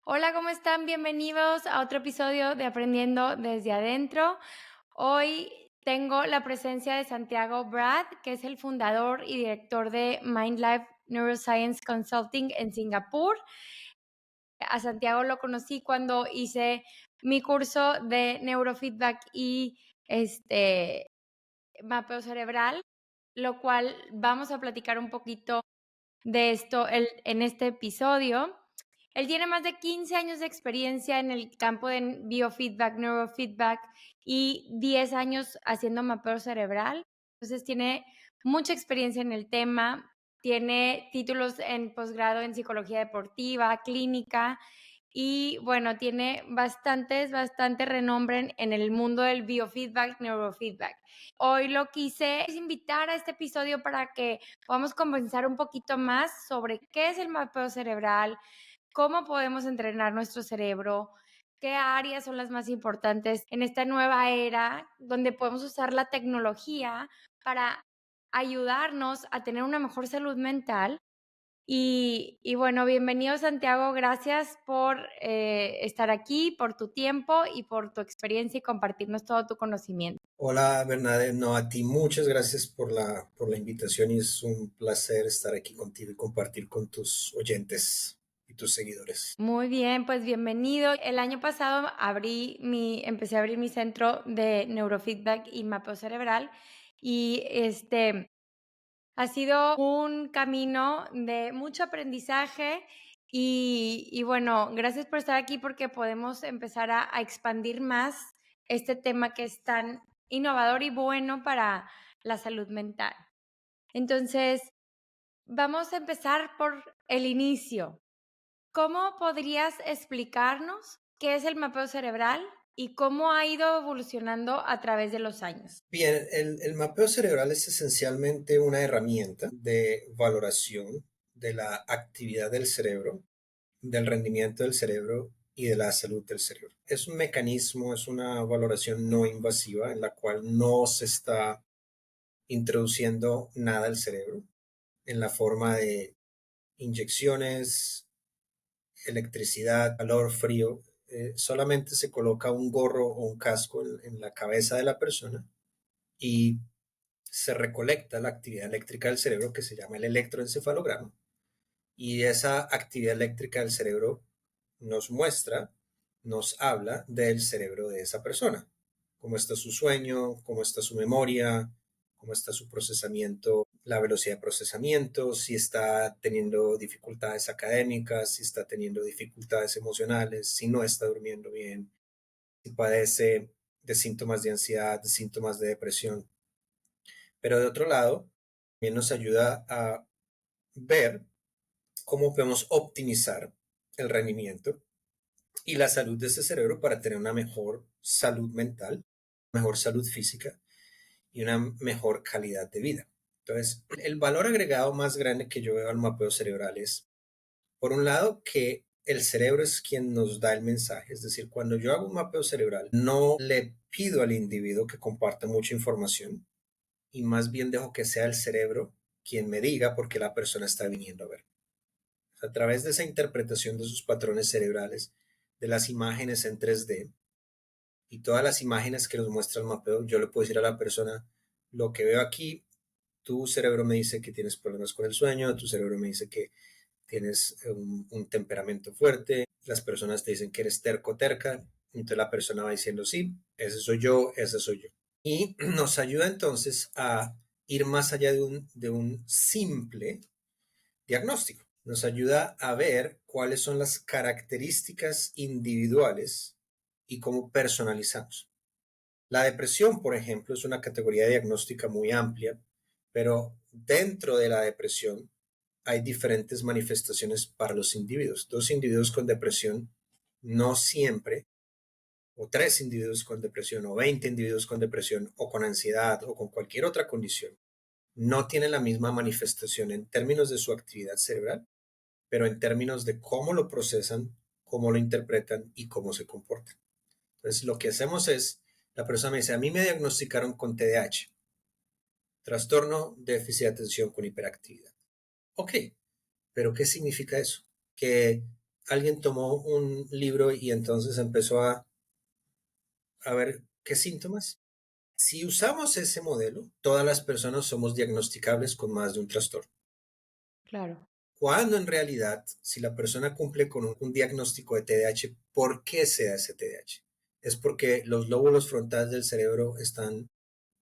Hola, ¿cómo están? Bienvenidos a otro episodio de Aprendiendo desde Adentro. Hoy tengo la presencia de Santiago Brad, que es el fundador y director de MindLife Neuroscience Consulting en Singapur. A Santiago lo conocí cuando hice mi curso de neurofeedback y mapeo cerebral, lo cual vamos a platicar un poquito de esto en este episodio. Él tiene más de 15 años de experiencia en el campo de biofeedback, neurofeedback y 10 años haciendo mapeo cerebral. Entonces tiene mucha experiencia en el tema, tiene títulos en posgrado en psicología deportiva, clínica y bueno, tiene bastante renombre en el mundo del biofeedback, neurofeedback. Hoy lo quise invitar a este episodio para que podamos conversar un poquito más sobre qué es el mapeo cerebral, cómo podemos entrenar nuestro cerebro, qué áreas son las más importantes en esta nueva era donde podemos usar la tecnología para ayudarnos a tener una mejor salud mental. Y bueno, bienvenido Santiago, gracias por estar aquí, por tu tiempo y por tu experiencia y compartirnos todo tu conocimiento. Hola Bernadette, no, a ti muchas gracias por la invitación y es un placer estar aquí contigo y compartir con tus oyentes y tus seguidores. Muy bien, pues bienvenido. El año pasado empecé a abrir mi centro de neurofeedback y mapeo cerebral y ha sido un camino de mucho aprendizaje y bueno, gracias por estar aquí porque podemos empezar a expandir más este tema que es tan innovador y bueno para la salud mental. Entonces, vamos a empezar por el inicio. ¿Cómo podrías explicarnos qué es el mapeo cerebral y cómo ha ido evolucionando a través de los años? Bien, el mapeo cerebral es esencialmente una herramienta de valoración de la actividad del cerebro, del rendimiento del cerebro y de la salud del cerebro. Es un mecanismo, es una valoración no invasiva en la cual no se está introduciendo nada al cerebro en la forma de inyecciones, electricidad, calor, frío. Solamente se coloca un gorro o un casco en la cabeza de la persona y se recolecta la actividad eléctrica del cerebro que se llama el electroencefalograma. Y esa actividad eléctrica del cerebro nos muestra, nos habla del cerebro de esa persona. Cómo está su sueño, cómo está su memoria, cómo está su procesamiento, la velocidad de procesamiento, si está teniendo dificultades académicas, si está teniendo dificultades emocionales, si no está durmiendo bien, si padece de síntomas de ansiedad, de síntomas de depresión. Pero de otro lado, también nos ayuda a ver cómo podemos optimizar el rendimiento y la salud de ese cerebro para tener una mejor salud mental, mejor salud física y una mejor calidad de vida. Entonces, el valor agregado más grande que yo veo al mapeo cerebral es, por un lado, que el cerebro es quien nos da el mensaje. Es decir, cuando yo hago un mapeo cerebral, no le pido al individuo que comparta mucha información y más bien dejo que sea el cerebro quien me diga por qué la persona está viniendo a ver. A través de esa interpretación de sus patrones cerebrales, de las imágenes en 3D y todas las imágenes que nos muestra el mapeo, yo le puedo decir a la persona, lo que veo aquí, tu cerebro me dice que tienes problemas con el sueño, tu cerebro me dice que tienes un temperamento fuerte, las personas te dicen que eres terco, terca, entonces la persona va diciendo, sí, ese soy yo. Y nos ayuda entonces a ir más allá de un simple diagnóstico. Nos ayuda a ver cuáles son las características individuales y cómo personalizamos. La depresión, por ejemplo, es una categoría diagnóstica muy amplia, pero dentro de la depresión hay diferentes manifestaciones para los individuos. Dos individuos con depresión no siempre, o tres individuos con depresión, o 20 individuos con depresión, o con ansiedad, o con cualquier otra condición, no tienen la misma manifestación en términos de su actividad cerebral, pero en términos de cómo lo procesan, cómo lo interpretan y cómo se comportan. Entonces, lo que hacemos es, la persona me dice, a mí me diagnosticaron con TDAH, trastorno déficit de atención con hiperactividad. Ok, pero ¿qué significa eso? Que alguien tomó un libro y entonces empezó a ver qué síntomas. Si usamos ese modelo, todas las personas somos diagnosticables con más de un trastorno. Claro. Cuando en realidad, si la persona cumple con un diagnóstico de TDAH, ¿por qué se da ese TDAH? Es porque los lóbulos frontales del cerebro están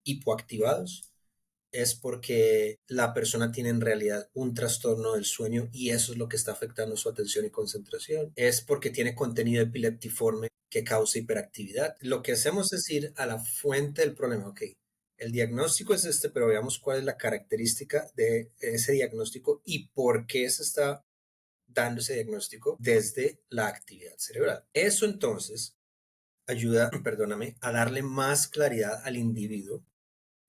hipoactivados, es porque la persona tiene en realidad un trastorno del sueño y eso es lo que está afectando su atención y concentración, es porque tiene contenido epileptiforme que causa hiperactividad. Lo que hacemos es ir a la fuente del problema. Ok, el diagnóstico es este, pero veamos cuál es la característica de ese diagnóstico y por qué se está dando ese diagnóstico desde la actividad cerebral. Eso entonces ayuda, perdóname, a darle más claridad al individuo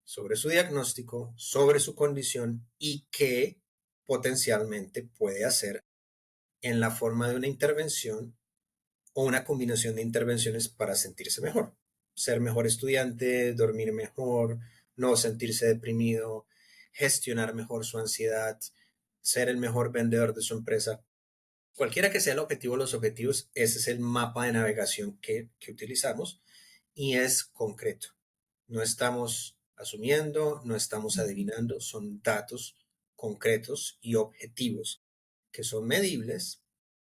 sobre su diagnóstico, sobre su condición y qué potencialmente puede hacer en la forma de una intervención o una combinación de intervenciones para sentirse mejor. Ser mejor estudiante, dormir mejor, no sentirse deprimido, gestionar mejor su ansiedad, ser el mejor vendedor de su empresa. Cualquiera que sea el objetivo, los objetivos, ese es el mapa de navegación que utilizamos y es concreto. No estamos asumiendo, no estamos Ujú. adivinando, son datos concretos y objetivos que son medibles,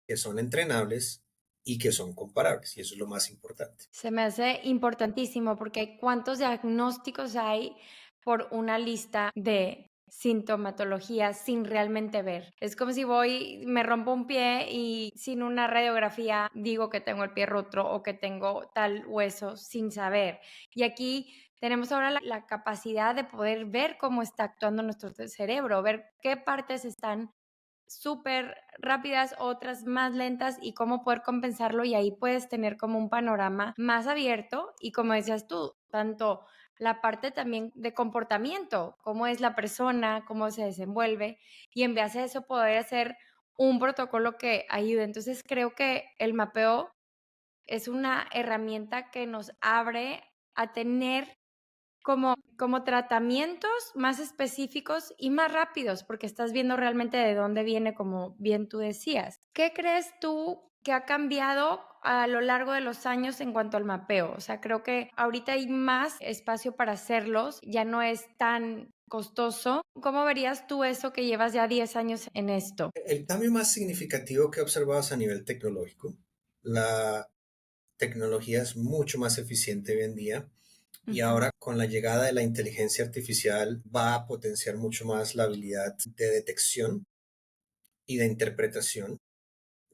que son entrenables y que son comparables. Y eso es lo más importante. Se me hace importantísimo porque cuántos diagnósticos hay por una lista de sintomatologías sin realmente ver. Es como si voy, me rompo un pie y sin una radiografía digo que tengo el pie roto o que tengo tal hueso sin saber. Y aquí tenemos ahora la capacidad de poder ver cómo está actuando nuestro cerebro, ver qué partes están súper rápidas, otras más lentas y cómo poder compensarlo y ahí puedes tener como un panorama más abierto y como decías tú, tanto la parte también de comportamiento, cómo es la persona, cómo se desenvuelve y en base a eso poder hacer un protocolo que ayude. Entonces creo que el mapeo es una herramienta que nos abre a tener como tratamientos más específicos y más rápidos, porque estás viendo realmente de dónde viene, como bien tú decías. ¿Qué crees tú que ha cambiado a lo largo de los años en cuanto al mapeo? O sea, creo que ahorita hay más espacio para hacerlos, ya no es tan costoso. ¿Cómo verías tú eso que llevas ya 10 años en esto? El cambio más significativo que observabas a nivel tecnológico, la tecnología es mucho más eficiente hoy en día y Ujú. ahora con la llegada de la inteligencia artificial va a potenciar mucho más la habilidad de detección y de interpretación,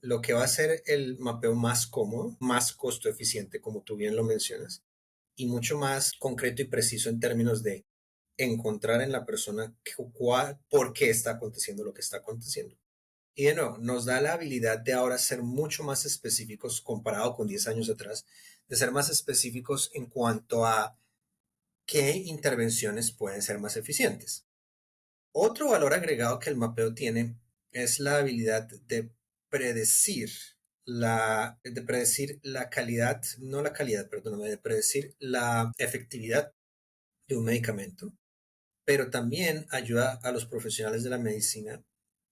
lo que va a hacer el mapeo más cómodo, más costo eficiente, como tú bien lo mencionas, y mucho más concreto y preciso en términos de encontrar en la persona por qué está aconteciendo lo que está aconteciendo. Y de nuevo, nos da la habilidad de ahora ser mucho más específicos comparado con 10 años atrás, de ser más específicos en cuanto a qué intervenciones pueden ser más eficientes. Otro valor agregado que el mapeo tiene es la habilidad predecir de predecir la calidad, no la calidad, perdóname, de predecir la efectividad de un medicamento, pero también ayuda a los profesionales de la medicina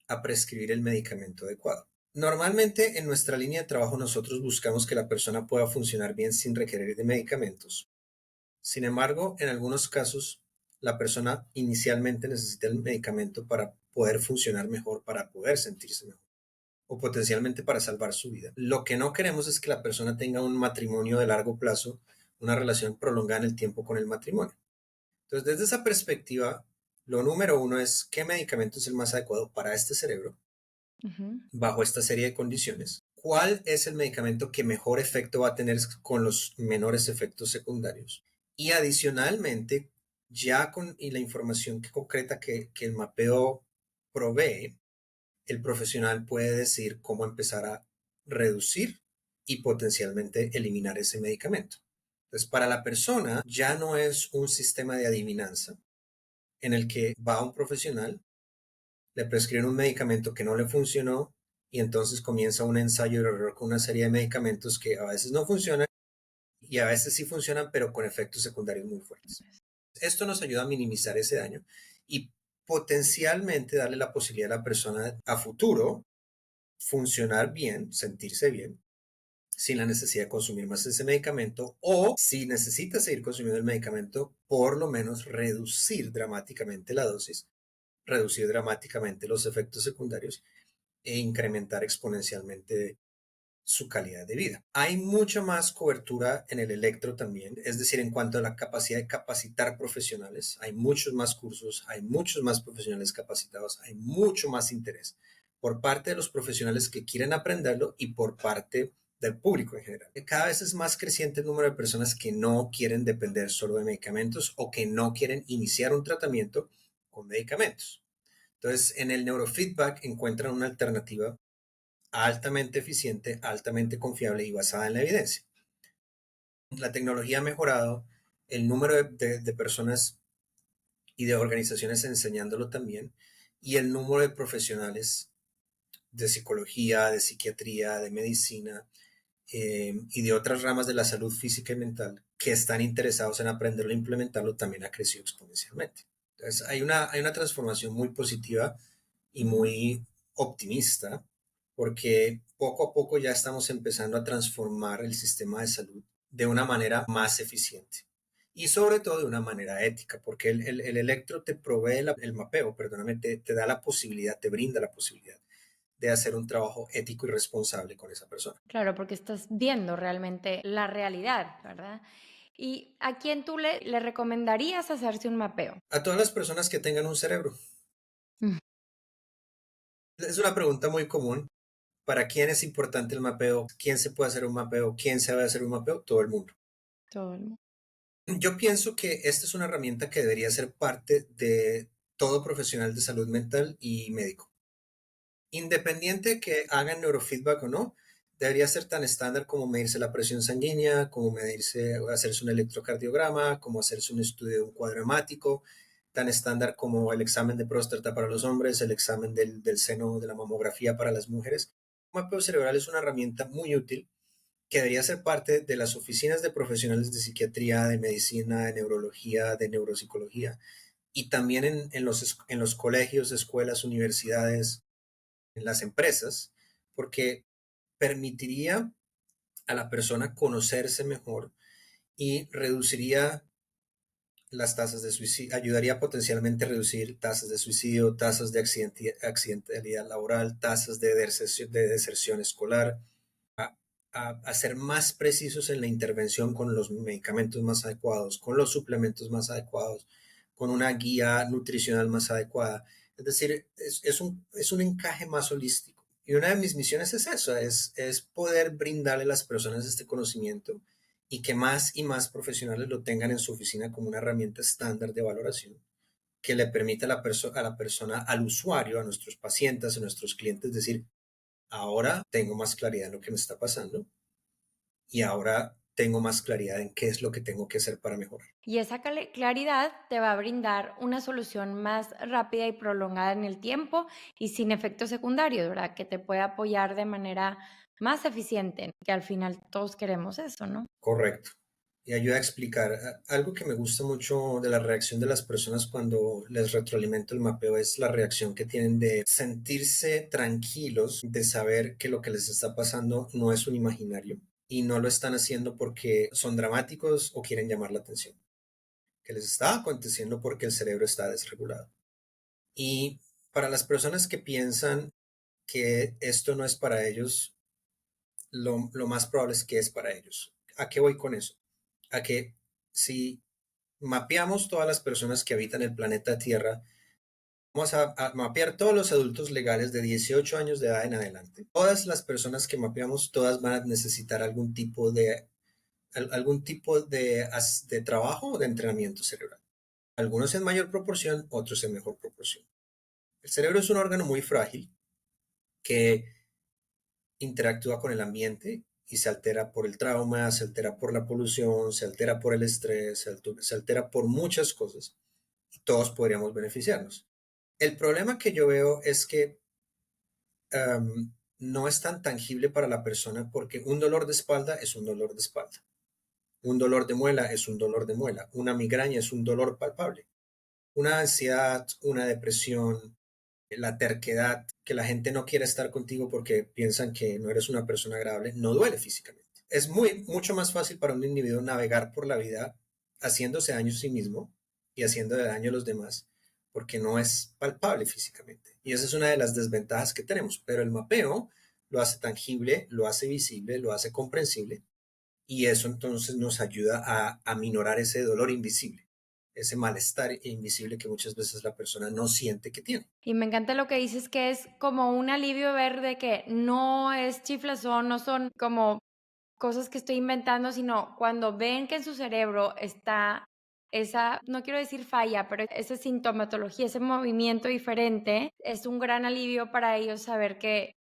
a prescribir el medicamento adecuado. Normalmente en nuestra línea de trabajo nosotros buscamos que la persona pueda funcionar bien sin requerir de medicamentos. Sin embargo, en algunos casos, la persona inicialmente necesita el medicamento para poder funcionar mejor, para poder sentirse mejor o potencialmente para salvar su vida. Lo que no queremos es que la persona tenga un matrimonio de largo plazo, una relación prolongada en el tiempo con el matrimonio. Entonces, desde esa perspectiva, lo número uno es qué medicamento es el más adecuado para este cerebro Ujú. bajo esta serie de condiciones. ¿Cuál es el medicamento que mejor efecto va a tener con los menores efectos secundarios? Y adicionalmente, ya con y la información concreta que el mapeo provee, el profesional puede decir cómo empezar a reducir y potencialmente eliminar ese medicamento. Entonces, para la persona ya no es un sistema de adivinanza en el que va un profesional, le prescriben un medicamento que no le funcionó y entonces comienza un ensayo de error con una serie de medicamentos que a veces no funcionan y a veces sí funcionan, pero con efectos secundarios muy fuertes. Esto nos ayuda a minimizar ese daño y potencialmente darle la posibilidad a la persona a futuro funcionar bien, sentirse bien, sin la necesidad de consumir más ese medicamento, o si necesita seguir consumiendo el medicamento, por lo menos reducir dramáticamente la dosis, reducir dramáticamente los efectos secundarios e incrementar exponencialmente su calidad de vida. Hay mucha más cobertura en el electro también, es decir, en cuanto a la capacidad de capacitar profesionales, hay muchos más cursos, hay muchos más profesionales capacitados, hay mucho más interés por parte de los profesionales que quieren aprenderlo y por parte del público en general. Cada vez es más creciente el número de personas que no quieren depender solo de medicamentos o que no quieren iniciar un tratamiento con medicamentos. Entonces, en el neurofeedback encuentran una alternativa altamente eficiente, altamente confiable y basada en la evidencia. La tecnología ha mejorado, el número de personas y de organizaciones enseñándolo también, y el número de profesionales de psicología, de psiquiatría, de medicina y de otras ramas de la salud física y mental que están interesados en aprenderlo e implementarlo también ha crecido exponencialmente. Entonces, hay una transformación muy positiva y muy optimista porque poco a poco ya estamos empezando a transformar el sistema de salud de una manera más eficiente y sobre todo de una manera ética, porque el electro te provee el mapeo, perdóname, te da la posibilidad, te brinda la posibilidad de hacer un trabajo ético y responsable con esa persona. Claro, porque estás viendo realmente la realidad, ¿verdad? ¿Y a quién tú le recomendarías hacerse un mapeo? A todas las personas que tengan un cerebro, Mm, es una pregunta muy común. ¿Para quién es importante el mapeo? ¿Quién se puede hacer un mapeo? ¿Quién sabe hacer un mapeo? Todo el mundo. todo el mundo. Yo pienso que esta es una herramienta que debería ser parte de todo profesional de salud mental y médico. Independiente que hagan neurofeedback o no, debería ser tan estándar como medirse la presión sanguínea, como medirse, hacerse un electrocardiograma, como hacerse un estudio de un cuadro hemático, tan estándar como el examen de próstata para los hombres, el examen del seno de la mamografía para las mujeres. El mapeo cerebral es una herramienta muy útil que debería ser parte de las oficinas de profesionales de psiquiatría, de medicina, de neurología, de neuropsicología, y también en los colegios, escuelas, universidades, en las empresas, porque permitiría a la persona conocerse mejor y reduciría las tasas de suicidio, ayudaría potencialmente a reducir tasas de suicidio, tasas de accidentalidad laboral, tasas de deserción escolar, a, a ser más precisos en la intervención con los medicamentos más adecuados, con los suplementos más adecuados, con una guía nutricional más adecuada. Es decir, es un encaje más holístico. Y una de mis misiones es eso, es poder brindarle a las personas este conocimiento y que más y más profesionales lo tengan en su oficina como una herramienta estándar de valoración que le permita a la persona, al usuario, a nuestros pacientes, a nuestros clientes, decir, ahora tengo más claridad en lo que me está pasando y ahora tengo más claridad en qué es lo que tengo que hacer para mejorar. Y esa claridad te va a brindar una solución más rápida y prolongada en el tiempo y sin efectos secundarios, ¿verdad? Que te puede apoyar de manera más eficiente, que al final todos queremos eso, ¿no? Correcto. Y ayuda a explicar. Algo que me gusta mucho de la reacción de las personas cuando les retroalimento el mapeo es la reacción que tienen de sentirse tranquilos, de saber que lo que les está pasando no es un imaginario y no lo están haciendo porque son dramáticos o quieren llamar la atención, que les está aconteciendo porque el cerebro está desregulado. Y para las personas que piensan que esto no es para ellos, lo más probable es que es para ellos. ¿A qué voy con eso? A que si mapeamos todas las personas que habitan el planeta Tierra, vamos a mapear todos los adultos legales de 18 años de edad en adelante. Todas las personas que mapeamos, todas van a necesitar algún tipo de trabajo o de entrenamiento cerebral. Algunos en mayor proporción, otros en mejor proporción. El cerebro es un órgano muy frágil que interactúa con el ambiente y se altera por el trauma, se altera por la polución, se altera por el estrés, se altera por muchas cosas y todos podríamos beneficiarnos. El problema que yo veo es que no es tan tangible para la persona porque un dolor de espalda es un dolor de espalda, un dolor de muela es un dolor de muela, una migraña es un dolor palpable, una ansiedad, una depresión, la terquedad, que la gente no quiere estar contigo porque piensan que no eres una persona agradable, no duele físicamente. Es mucho más fácil para un individuo navegar por la vida haciéndose daño a sí mismo y haciendo daño a los demás porque no es palpable físicamente. Y esa es una de las desventajas que tenemos. Pero el mapeo lo hace tangible, lo hace visible, lo hace comprensible y eso entonces nos ayuda a minorar ese dolor invisible, ese malestar invisible que muchas veces la persona no siente que tiene. Y me encanta lo que dices, que es como un alivio ver de que no es chiflazón, no son como cosas que estoy inventando, sino cuando ven que en su cerebro está esa, no quiero decir falla, pero esa sintomatología, ese movimiento diferente, es un gran alivio para ellos saber que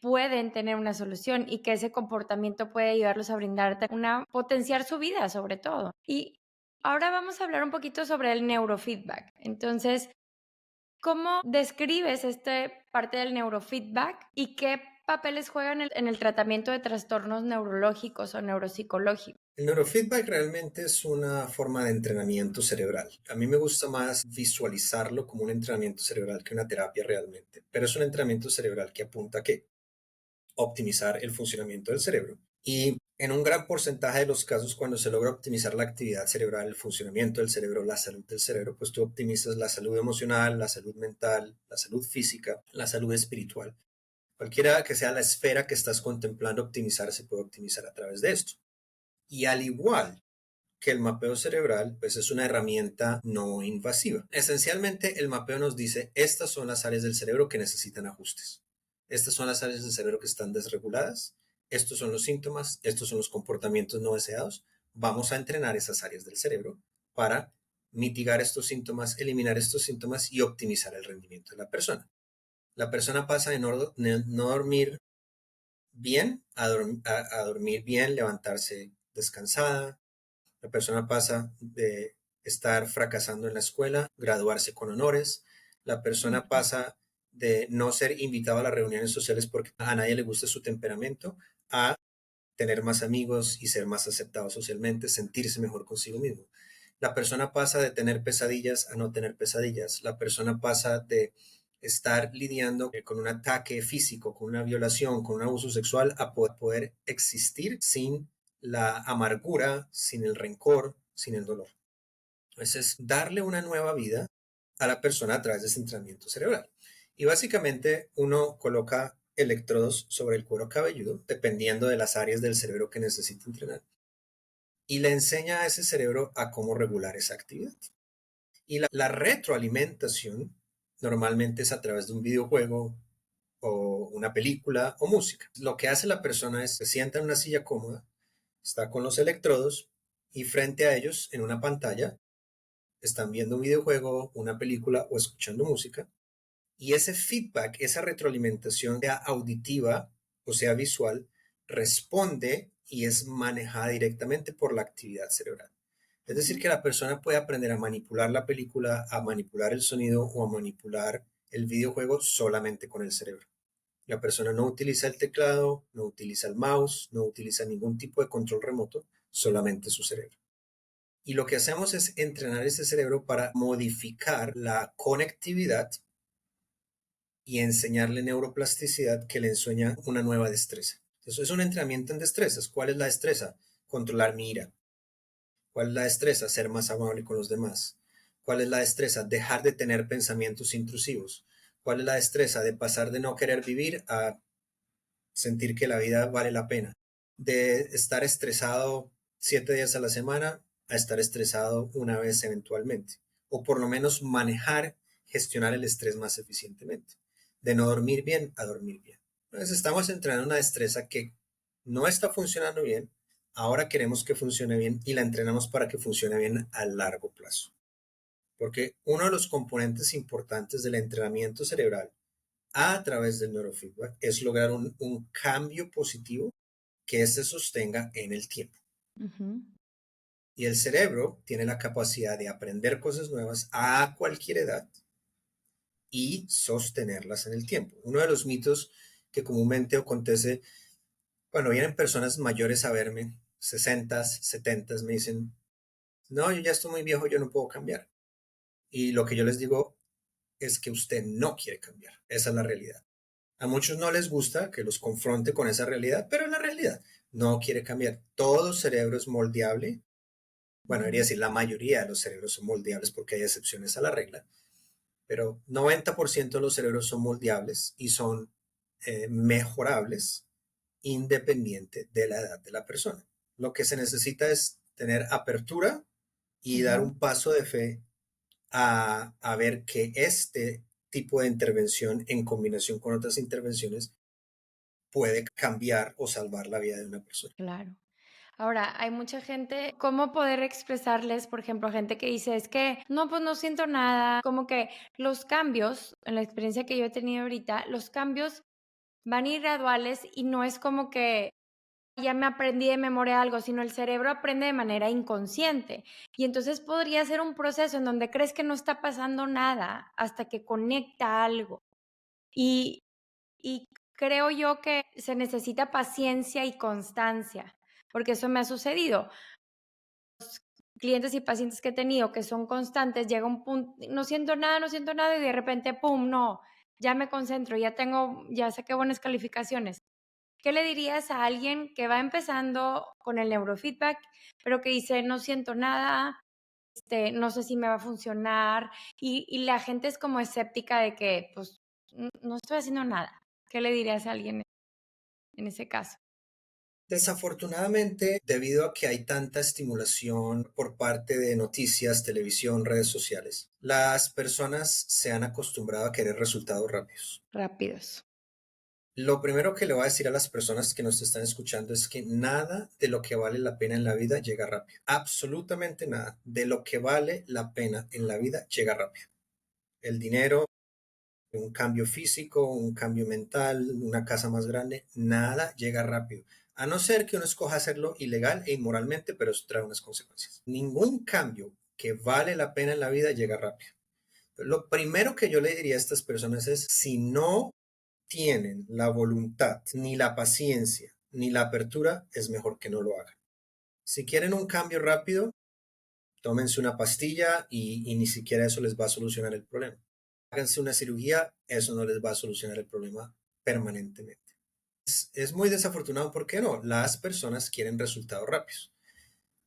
pueden tener una solución y que ese comportamiento puede ayudarlos a brindarte una, potenciar su vida sobre todo. Y ahora vamos a hablar un poquito sobre el neurofeedback. Entonces, ¿cómo describes este parte del neurofeedback y qué papeles juegan en el tratamiento de trastornos neurológicos o neuropsicológicos? El neurofeedback realmente es una forma de entrenamiento cerebral. A mí me gusta más visualizarlo como un entrenamiento cerebral que una terapia realmente, pero es un entrenamiento cerebral que apunta a qué? Optimizar el funcionamiento del cerebro. Y en un gran porcentaje de los casos, cuando se logra optimizar la actividad cerebral, el funcionamiento del cerebro, la salud del cerebro, pues tú optimizas la salud emocional, la salud mental, la salud física, la salud espiritual. Cualquiera que sea la esfera que estás contemplando optimizar, se puede optimizar a través de esto. Y al igual que el mapeo cerebral, pues es una herramienta no invasiva. Esencialmente, el mapeo nos dice, estas son las áreas del cerebro que necesitan ajustes. Estas son las áreas del cerebro que están desreguladas. Estos son los síntomas, estos son los comportamientos no deseados. Vamos a entrenar esas áreas del cerebro para mitigar estos síntomas, eliminar estos síntomas y optimizar el rendimiento de la persona. La persona pasa de no dormir bien a dormir bien, levantarse descansada. La persona pasa de estar fracasando en la escuela, graduarse con honores. La persona Ujú. pasa de no ser invitado a las reuniones sociales porque a nadie le gusta su temperamento, a tener más amigos y ser más aceptado socialmente, sentirse mejor consigo mismo. La persona pasa de tener pesadillas a no tener pesadillas. La persona pasa de estar lidiando con un ataque físico, con una violación, con un abuso sexual, a poder existir sin la amargura, sin el rencor, sin el dolor. Entonces, es darle una nueva vida a la persona a través de ese entrenamiento cerebral. Y básicamente uno coloca electrodos sobre el cuero cabelludo, dependiendo de las áreas del cerebro que necesita entrenar, y le enseña a ese cerebro a cómo regular esa actividad. Y la retroalimentación normalmente es a través de un videojuego o una película o música. Lo que hace la persona es se sienta en una silla cómoda, está con los electrodos y frente a ellos en una pantalla están viendo un videojuego, una película o escuchando música. Y ese feedback, esa retroalimentación, sea auditiva o sea visual, responde y es manejada directamente por la actividad cerebral. Es decir, Ujú. que la persona puede aprender a manipular la película, a manipular el sonido o a manipular el videojuego solamente con el cerebro. La persona no utiliza el teclado, no utiliza el mouse, no utiliza ningún tipo de control remoto, solamente su cerebro. Y lo que hacemos es entrenar ese cerebro para modificar la conectividad y enseñarle neuroplasticidad que le enseña una nueva destreza. Eso es un entrenamiento en destrezas. ¿Cuál es la destreza? Controlar mi ira. ¿Cuál es la destreza? Ser más amable con los demás. ¿Cuál es la destreza? Dejar de tener pensamientos intrusivos. ¿Cuál es la destreza? De pasar de no querer vivir a sentir que la vida vale la pena. De estar estresado 7 días a la semana a estar estresado una vez eventualmente. O por lo menos manejar, gestionar el estrés más eficientemente. De no dormir bien a dormir bien. Entonces estamos entrenando una destreza que no está funcionando bien. Ahora queremos que funcione bien y la entrenamos para que funcione bien a largo plazo. Porque uno de los componentes importantes del entrenamiento cerebral a través del neurofeedback es lograr un cambio positivo que se sostenga en el tiempo. Ujú. Y el cerebro tiene la capacidad de aprender cosas nuevas a cualquier edad y sostenerlas en el tiempo. Uno de los mitos que comúnmente acontece cuando vienen personas mayores a verme, 60, 70, me dicen, no, yo ya estoy muy viejo, yo no puedo cambiar. Y lo que yo les digo, es que usted no quiere cambiar. Esa es la realidad. A muchos no les gusta que los confronte con esa realidad, pero es la realidad. No quiere cambiar. Todo cerebro es moldeable. Bueno, debería Ujú. decir la mayoría de los cerebros son moldeables porque hay excepciones a la regla, pero 90% de los cerebros son moldeables y son mejorables independiente de la edad de la persona. Lo que se necesita es tener apertura y dar Ujú. un paso de fe a ver que este tipo de intervención en combinación con otras intervenciones puede cambiar o salvar la vida de una persona. Claro. Ahora, hay mucha gente, ¿cómo poder expresarles, por ejemplo, a gente que dice, es que no, pues no siento nada? Como que los cambios, en la experiencia que yo he tenido ahorita, los cambios van a ir graduales y no es como que ya me aprendí de memoria algo, sino el cerebro aprende de manera inconsciente. Y entonces podría ser un proceso en donde crees que no está pasando nada hasta que conecta algo. Y, y creo yo que se necesita paciencia y constancia, porque eso me ha sucedido. Clientes y pacientes que he tenido que son constantes, llega un punto, no siento nada, no siento nada y de repente, ¡pum!, no, ya me concentro, ya saqué buenas calificaciones. ¿Qué le dirías a alguien que va empezando con el neurofeedback, pero que dice, no siento nada, no sé si me va a funcionar? Y la gente es como escéptica de que, pues, no estoy haciendo nada. ¿Qué le dirías a alguien en ese caso? Desafortunadamente, debido a que hay tanta estimulación por parte de noticias, televisión, redes sociales, las personas se han acostumbrado a querer resultados rápidos. Rápidos. Lo primero que le voy a decir a las personas que nos están escuchando es que nada de lo que vale la pena en la vida llega rápido. Absolutamente nada de lo que vale la pena en la vida llega rápido. El dinero, un cambio físico, un cambio mental, una casa más grande, nada llega rápido. A no ser que uno escoja hacerlo ilegal e inmoralmente, pero eso trae unas consecuencias. Ningún cambio que vale la pena en la vida llega rápido. Lo primero que yo le diría a estas personas es, si no tienen la voluntad, ni la paciencia, ni la apertura, es mejor que no lo hagan. Si quieren un cambio rápido, tómense una pastilla y ni siquiera eso les va a solucionar el problema. Háganse una cirugía, eso no les va a solucionar el problema permanentemente. Es muy desafortunado porque no, las personas quieren resultados rápidos.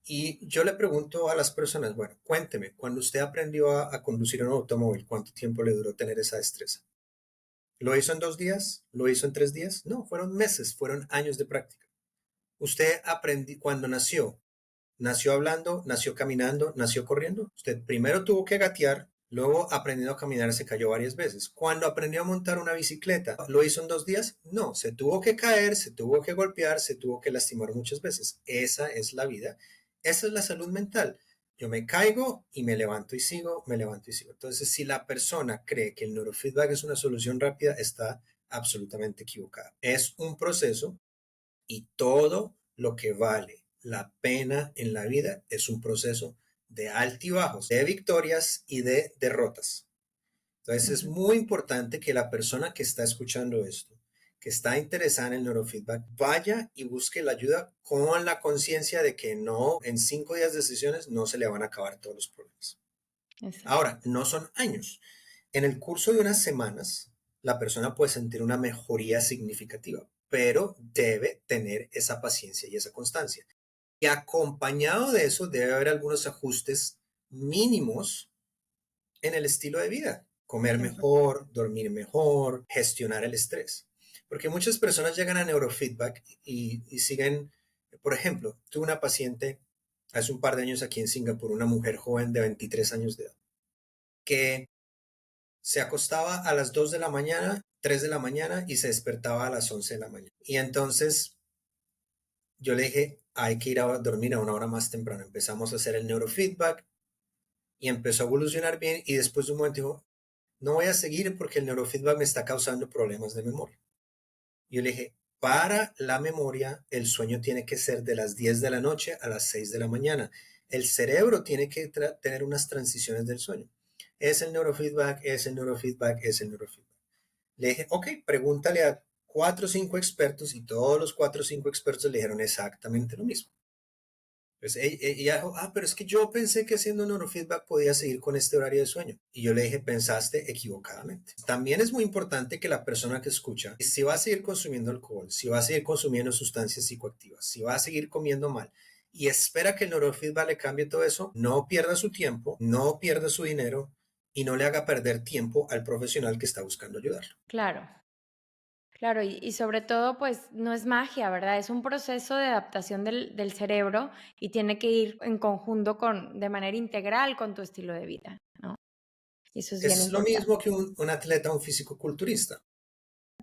Y yo le pregunto a las personas, bueno, cuénteme, cuando usted aprendió a conducir un automóvil, ¿cuánto tiempo le duró tener esa destreza? ¿Lo hizo en 2 días? ¿Lo hizo en 3 días? No, fueron meses, fueron años de práctica. Usted aprendió cuando nació hablando, nació caminando, nació corriendo. Usted primero tuvo que gatear, luego aprendiendo a caminar se cayó varias veces. Cuando aprendió a montar una bicicleta, ¿lo hizo en 2 días? No, se tuvo que caer, se tuvo que golpear, se tuvo que lastimar muchas veces. Esa es la vida, esa es la salud mental. Yo me caigo y me levanto y sigo, me levanto y sigo. Entonces, si la persona cree que el neurofeedback es una solución rápida, está absolutamente equivocada. Es un proceso y todo lo que vale la pena en la vida es un proceso de altibajos, de victorias y de derrotas. Entonces es Ujú. muy importante que la persona que está escuchando esto, que está interesada en el neurofeedback, vaya y busque la ayuda con la conciencia de que no, en 5 días de sesiones no se le van a acabar todos los problemas. Exacto. Ahora, no son años. En el curso de unas semanas, la persona puede sentir una mejoría significativa, pero debe tener esa paciencia y esa constancia. Y acompañado de eso, debe haber algunos ajustes mínimos en el estilo de vida. Comer 100%. mejor, dormir mejor, gestionar el estrés. Porque muchas personas llegan a neurofeedback y siguen, por ejemplo, tuve una paciente hace un par de años aquí en Singapur, una mujer joven de 23 años de edad, que se acostaba a las 2 de la mañana, 3 de la mañana y se despertaba a las 11 de la mañana. Y entonces yo le dije, hay que ir a dormir a una hora más temprano. Empezamos a hacer el neurofeedback y empezó a evolucionar bien y después de un momento dijo, no voy a seguir porque el neurofeedback me está causando problemas de memoria. Yo le dije, para la memoria, el sueño tiene que ser de las 10 de la noche a las 6 de la mañana. El cerebro tiene que tener unas transiciones del sueño. Es el neurofeedback, es el neurofeedback, es el neurofeedback. Le dije, ok, pregúntale a 4 o 5 expertos y todos los 4 o 5 expertos le dijeron exactamente lo mismo. Pues ella dijo, pero es que yo pensé que haciendo neurofeedback podía seguir con este horario de sueño. Y yo le dije, pensaste equivocadamente. También es muy importante que la persona que escucha, si va a seguir consumiendo alcohol, si va a seguir consumiendo sustancias psicoactivas, si va a seguir comiendo mal y espera que el neurofeedback le cambie todo eso, no pierda su tiempo, no pierda su dinero y no le haga perder tiempo al profesional que está buscando ayudarlo. Claro. Claro, y sobre todo, pues no es magia, ¿verdad? Es un proceso de adaptación del cerebro y tiene que ir en conjunto de manera integral con tu estilo de vida, ¿no? Y eso es bien Es lo importante. mismo que un atleta, un físico-culturista.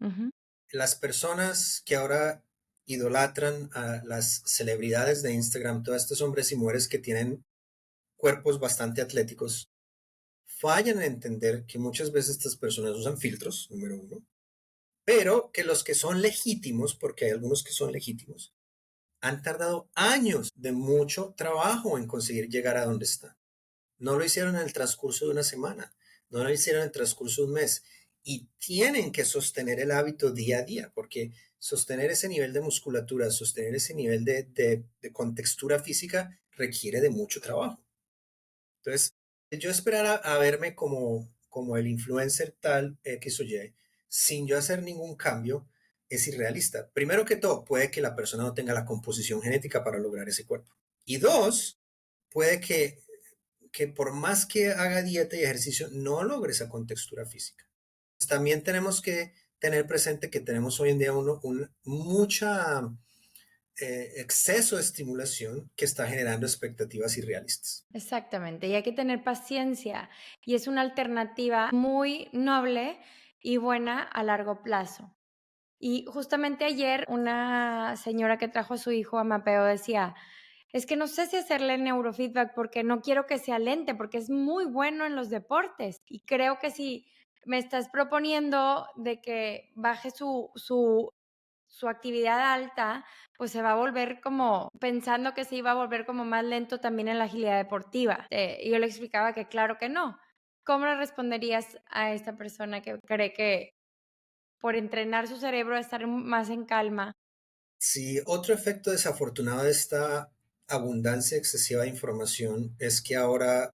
Ujú, Las personas que ahora idolatran a las celebridades de Instagram, todos estos hombres y mujeres que tienen cuerpos bastante atléticos, fallan en entender que muchas veces estas personas usan filtros, número uno, pero que los que son legítimos, porque hay algunos que son legítimos, han tardado años de mucho trabajo en conseguir llegar a donde están. No lo hicieron en el transcurso de una semana, no lo hicieron en el transcurso de un mes y tienen que sostener el hábito día a día, porque sostener ese nivel de musculatura, sostener ese nivel de contextura física requiere de mucho trabajo. Entonces, yo esperar a verme como el influencer tal X o Y, sin yo hacer ningún cambio, es irrealista. Primero que todo, puede que la persona no tenga la composición genética para lograr ese cuerpo. Y dos, puede que por más que haga dieta y ejercicio, no logre esa contextura física. Pues también tenemos que tener presente que tenemos hoy en día mucha exceso de estimulación que está generando expectativas irrealistas. exactamente, y hay que tener paciencia y es una alternativa muy noble y buena a largo plazo. Y justamente ayer una señora que trajo a su hijo a Mapeo decía, es que no sé si hacerle neurofeedback porque no quiero que sea lente, porque es muy bueno en los deportes. Y creo que si me estás proponiendo de que baje su actividad alta, pues se va a volver como pensando que se iba a volver como más lento también en la agilidad deportiva. Y yo le explicaba que claro que no. ¿Cómo le responderías a esta persona que cree que por entrenar su cerebro a estar más en calma? Si otro efecto desafortunado de esta abundancia excesiva de información es que ahora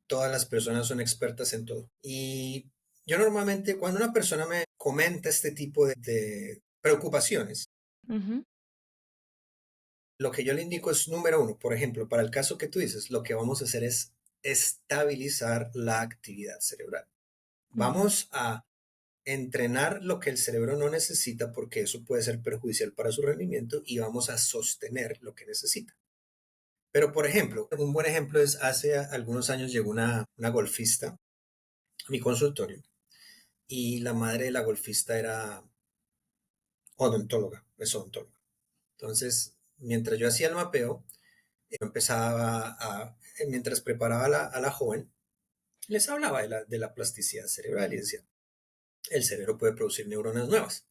todas las personas son expertas en todo. Y yo normalmente cuando una persona me comenta este tipo de preocupaciones, Ujú, lo que yo le indico es, número uno, por ejemplo, para el caso que tú dices, lo que vamos a hacer es estabilizar la actividad cerebral. ujú. Vamos a entrenar lo que el cerebro no necesita porque eso puede ser perjudicial para su rendimiento y vamos a sostener lo que necesita. Pero, por ejemplo, un buen ejemplo es hace algunos años llegó una golfista a mi consultorio y la madre de la golfista era odontóloga, es odontóloga. Entonces, mientras yo hacía el mapeo, mientras preparaba a la joven, les hablaba de la plasticidad cerebral y decía, el cerebro puede producir neuronas nuevas.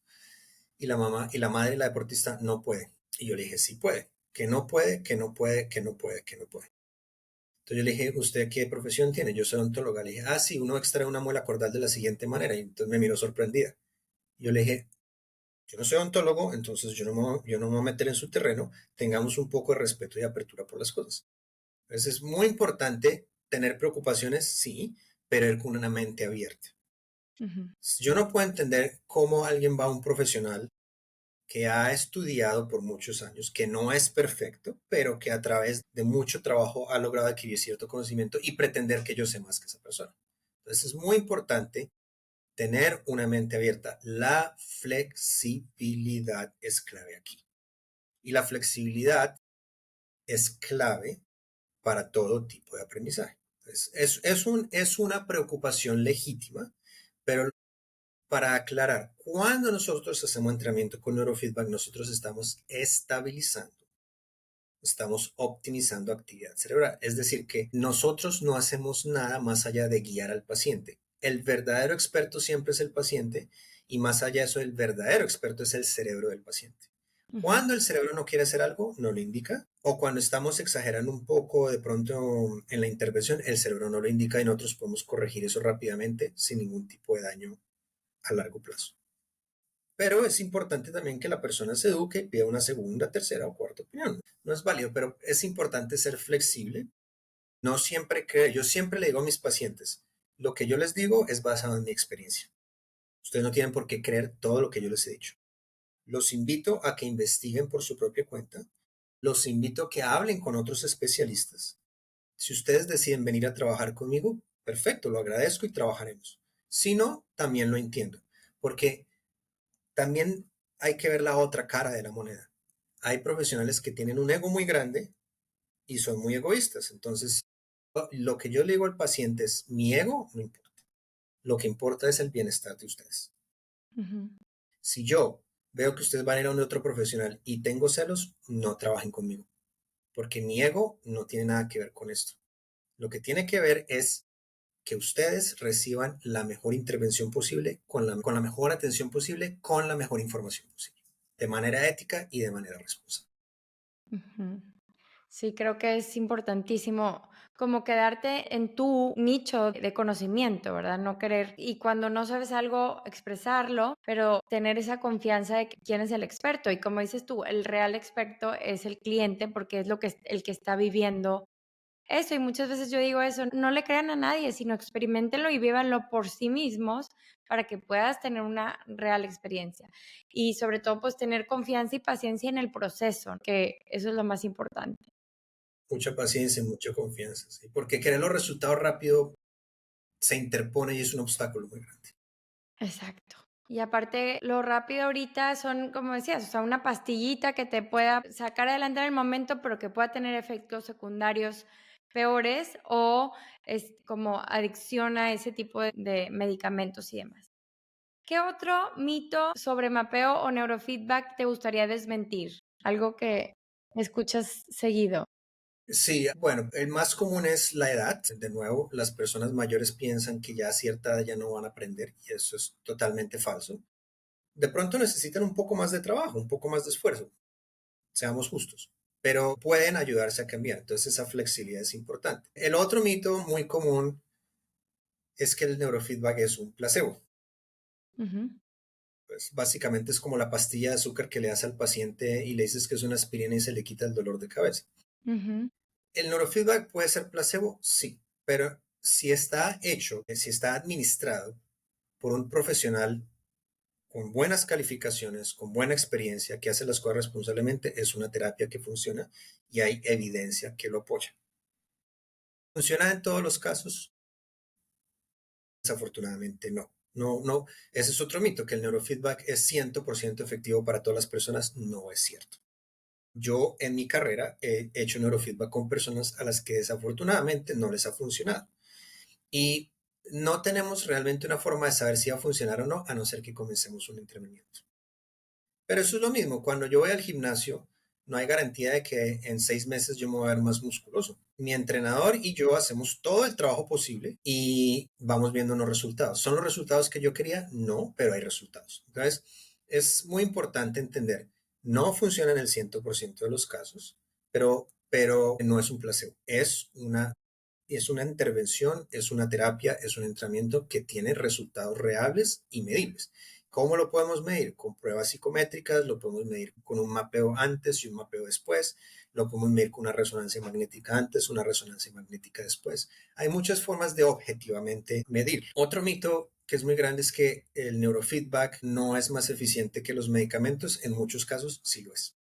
Y la mamá y la madre, la deportista, no puede. Y yo le dije, sí puede, que no puede, que no puede, que no puede, que no puede. Entonces yo le dije, ¿usted qué profesión tiene? Yo soy odontóloga. Le dije, sí, uno extrae una muela cordal de la siguiente manera. Y entonces me miró sorprendida. Yo le dije, yo no soy odontólogo, entonces yo no me voy a meter en su terreno. Tengamos un poco de respeto y apertura por las cosas. Entonces es muy importante tener preocupaciones, sí, pero ir con una mente abierta. Ujú, Yo no puedo entender cómo alguien va a un profesional que ha estudiado por muchos años, que no es perfecto, pero que a través de mucho trabajo ha logrado adquirir cierto conocimiento y pretender que yo sé más que esa persona. Entonces es muy importante tener una mente abierta. La flexibilidad es clave aquí. Y la flexibilidad es clave para todo tipo de aprendizaje. Es una preocupación legítima, pero para aclarar, cuando nosotros hacemos entrenamiento con neurofeedback, nosotros estamos estabilizando, estamos optimizando actividad cerebral. Es decir, que nosotros no hacemos nada más allá de guiar al paciente. El verdadero experto siempre es el paciente y más allá de eso, el verdadero experto es el cerebro del paciente. ujú, Cuando el cerebro no quiere hacer algo, no lo indica. O cuando estamos exagerando un poco de pronto en la intervención, el cerebro no lo indica y nosotros podemos corregir eso rápidamente sin ningún tipo de daño a largo plazo. Pero es importante también que la persona se eduque y pida una segunda, tercera o cuarta opinión. No no es válido, pero es importante ser flexible. No siempre yo siempre le digo a mis pacientes, lo que yo les digo es basado en mi experiencia. Ustedes no tienen por qué creer todo lo que yo les he dicho. Los invito a que investiguen por su propia cuenta. Los invito a que hablen con otros especialistas. Si ustedes deciden venir a trabajar conmigo, perfecto, lo agradezco y trabajaremos. Si no, también lo entiendo, porque también hay que ver la otra cara de la moneda. Hay profesionales que tienen un ego muy grande y son muy egoístas. Entonces, lo que yo le digo al paciente es, mi ego no importa. Lo que importa es el bienestar de ustedes. Ujú. Si yo veo que ustedes van a ir a un otro profesional y tengo celos, no trabajen conmigo, porque mi ego no tiene nada que ver con esto. Lo que tiene que ver es que ustedes reciban la mejor intervención posible, con la mejor atención posible, con la mejor información posible, de manera ética y de manera responsable. Ujú. Sí, creo que es importantísimo como quedarte en tu nicho de conocimiento, ¿verdad? No querer, y cuando no sabes algo, expresarlo, pero tener esa confianza de que quién es el experto. Y como dices tú, el real experto es el cliente porque es el que está viviendo eso. Y muchas veces yo digo eso, no le crean a nadie, sino experimentenlo y vívanlo por sí mismos para que puedas tener una real experiencia. Y sobre todo, pues tener confianza y paciencia en el proceso, que eso es lo más importante. Mucha paciencia y mucha confianza, ¿sí? Porque querer los resultados rápido se interpone y es un obstáculo muy grande. Exacto. Y aparte, lo rápido ahorita son, como decías, o sea, una pastillita que te pueda sacar adelante en el momento, pero que pueda tener efectos secundarios peores o es como adicción a ese tipo de medicamentos y demás. ¿Qué otro mito sobre mapeo o neurofeedback te gustaría desmentir? Algo que escuchas seguido. Sí, bueno, el más común es la edad. De nuevo, las personas mayores piensan que ya a cierta edad ya no van a aprender y eso es totalmente falso. De pronto necesitan un poco más de trabajo, un poco más de esfuerzo, seamos justos, pero pueden ayudarse a cambiar. Entonces esa flexibilidad es importante. El otro mito muy común es que el neurofeedback es un placebo. Ujú, Pues básicamente es como la pastilla de azúcar que le das al paciente y le dices que es una aspirina y se le quita el dolor de cabeza. ujú, ¿El neurofeedback puede ser placebo? Sí, pero si está hecho, si está administrado por un profesional con buenas calificaciones, con buena experiencia, que hace las cosas responsablemente, es una terapia que funciona y hay evidencia que lo apoya. ¿Funciona en todos los casos? Desafortunadamente no. No, no, ese es otro mito, que el neurofeedback es 100% efectivo para todas las personas. No es cierto. Yo en mi carrera he hecho neurofeedback con personas a las que desafortunadamente no les ha funcionado. Y no tenemos realmente una forma de saber si va a funcionar o no, a no ser que comencemos un entrenamiento. Pero eso es lo mismo, cuando yo voy al gimnasio, no hay garantía de que en 6 meses yo me voy a ver más musculoso. Mi entrenador y yo hacemos todo el trabajo posible y vamos viendo unos resultados. ¿Son los resultados que yo quería? No, pero hay resultados. Entonces, es muy importante entender, no funciona en el 100% de los casos, pero no es un placebo, es una intervención, es una terapia, es un entrenamiento que tiene resultados reales y medibles. ¿Cómo lo podemos medir? Con pruebas psicométricas, lo podemos medir con un mapeo antes y un mapeo después, lo podemos medir con una resonancia magnética antes, una resonancia magnética después. Hay muchas formas de objetivamente medir. Otro mito que es muy grande es que el neurofeedback no es más eficiente que los medicamentos. En muchos casos sí lo es.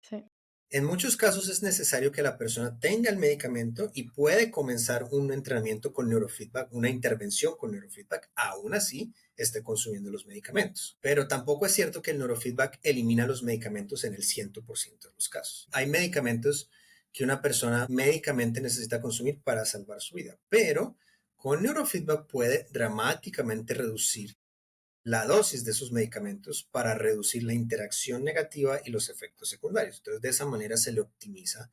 sí. En muchos casos es necesario que la persona tenga el medicamento y puede comenzar un entrenamiento con neurofeedback, una intervención con neurofeedback, aún así esté consumiendo los medicamentos. Pero tampoco es cierto que el neurofeedback elimina los medicamentos en el 100% de los casos. Hay medicamentos que una persona médicamente necesita consumir para salvar su vida, pero con neurofeedback puede dramáticamente reducir la dosis de esos medicamentos para reducir la interacción negativa y los efectos secundarios. Entonces, de esa manera se le optimiza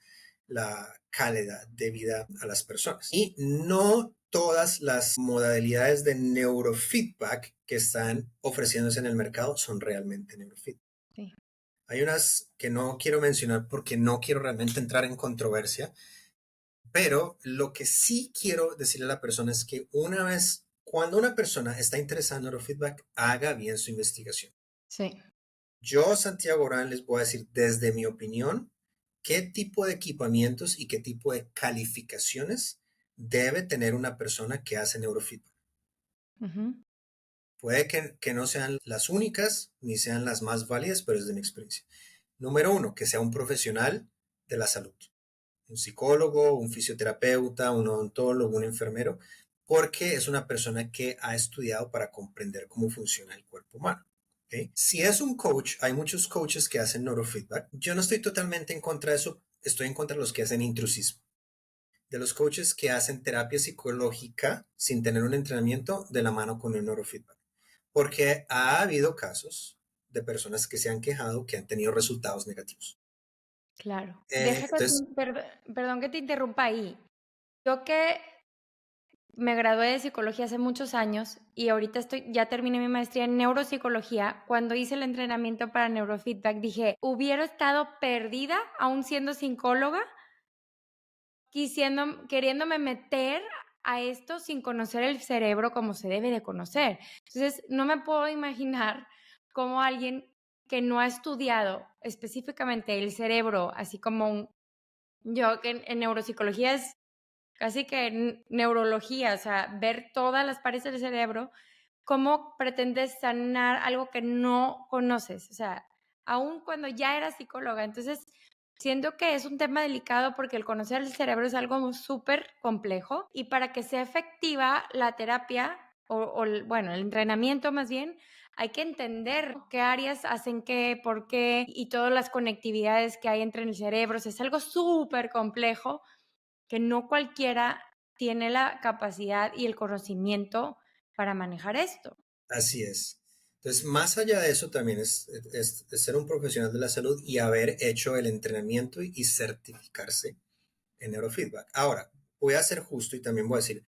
la calidad de vida a las personas. Y no todas las modalidades de neurofeedback que están ofreciéndose en el mercado son realmente neurofeedback. Sí. Hay unas que no quiero mencionar porque no quiero realmente entrar en controversia, pero lo que sí quiero decirle a la persona es que cuando una persona está interesada en neurofeedback, haga bien su investigación. Sí. Yo, Santiago Orán, les voy a decir desde mi opinión, qué tipo de equipamientos y qué tipo de calificaciones debe tener una persona que hace neurofeedback. Ujú. Puede que no sean las únicas ni sean las más válidas, pero es de mi experiencia. Número uno, que sea un profesional de la salud, un psicólogo, un fisioterapeuta, un odontólogo, un enfermero, porque es una persona que ha estudiado para comprender cómo funciona el cuerpo humano. ¿Okay? Si es un coach, hay muchos coaches que hacen neurofeedback. Yo no estoy totalmente en contra de eso, estoy en contra de los que hacen intrusismo, de los coaches que hacen terapia psicológica sin tener un entrenamiento de la mano con el neurofeedback. Porque ha habido casos de personas que se han quejado que han tenido resultados negativos. Claro. Entonces, Perdón que te interrumpa ahí. Yo que me gradué de psicología hace muchos años y ahorita ya terminé mi maestría en neuropsicología. Cuando hice el entrenamiento para neurofeedback, dije, hubiera estado perdida aún siendo psicóloga, queriéndome meter a esto sin conocer el cerebro como se debe de conocer. Entonces, no me puedo imaginar cómo alguien que no ha estudiado específicamente el cerebro, así como yo que en neuropsicología es casi que neurología, o sea, ver todas las partes del cerebro, ¿cómo pretendes sanar algo que no conoces? O sea, aún cuando ya eras psicóloga. Entonces, siento que es un tema delicado porque el conocer el cerebro es algo súper complejo y para que sea efectiva la terapia bueno, el entrenamiento más bien, hay que entender qué áreas hacen qué, por qué y todas las conectividades que hay entre el cerebro. O sea, es algo súper complejo que no cualquiera tiene la capacidad y el conocimiento para manejar esto. así es. Entonces, más allá de eso, también es ser un profesional de la salud y haber hecho el entrenamiento y certificarse en neurofeedback. Ahora, voy a ser justo y también voy a decir,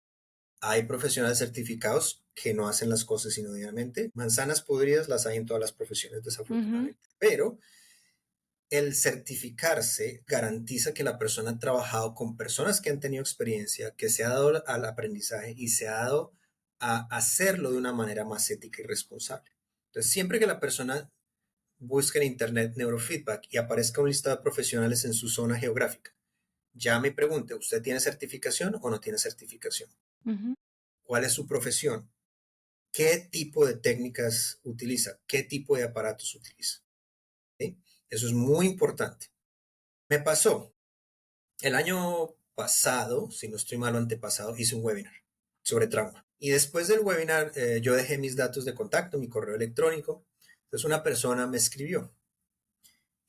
hay profesionales certificados que no hacen las cosas inodinamente. Manzanas podridas las hay en todas las profesiones, Ujú, desafortunadamente. Pero el certificarse garantiza que la persona ha trabajado con personas que han tenido experiencia, que se ha dado al aprendizaje y se ha dado a hacerlo de una manera más ética y responsable. Entonces, siempre que la persona busque en Internet neurofeedback y aparezca un listado de profesionales en su zona geográfica, ya me pregunte, ¿usted tiene certificación o no tiene certificación? ujú. ¿Cuál es su profesión? ¿Qué tipo de técnicas utiliza? ¿Qué tipo de aparatos utiliza? ¿Sí? Eso es muy importante. Me pasó el año pasado, si no estoy mal, antepasado, hice un webinar sobre trauma. Y después del webinar, yo dejé mis datos de contacto, mi correo electrónico. Entonces una persona me escribió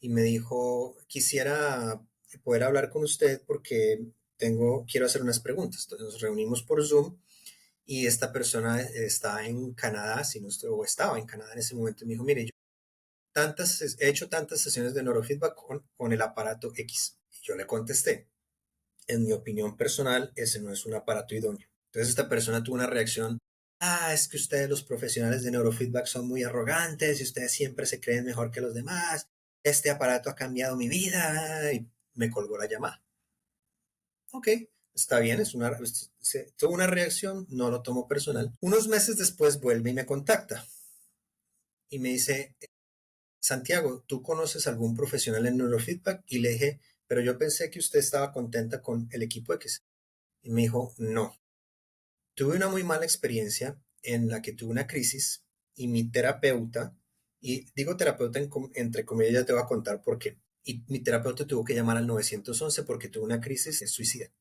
y me dijo, quisiera poder hablar con usted porque quiero hacer unas preguntas. Entonces nos reunimos por Zoom y esta persona está en Canadá, si no estoy, o estaba en Canadá en ese momento, y me dijo, mire, he hecho tantas sesiones de neurofeedback con el aparato X. Y yo le contesté, en mi opinión personal, ese no es un aparato idóneo. Entonces esta persona tuvo una reacción, es que ustedes los profesionales de neurofeedback son muy arrogantes y ustedes siempre se creen mejor que los demás. Este aparato ha cambiado mi vida y me colgó la llamada. Ok, está bien, tuvo una reacción, no lo tomo personal. Unos meses después vuelve y me contacta y me dice, Santiago, ¿tú conoces algún profesional en neurofeedback? Y le dije, pero yo pensé que usted estaba contenta con el equipo X. Y me dijo, no, tuve una muy mala experiencia en la que tuve una crisis y mi terapeuta, y digo terapeuta entre comillas, ya te voy a contar por qué. Y mi terapeuta tuvo que llamar al 911 porque tuvo una crisis suicida.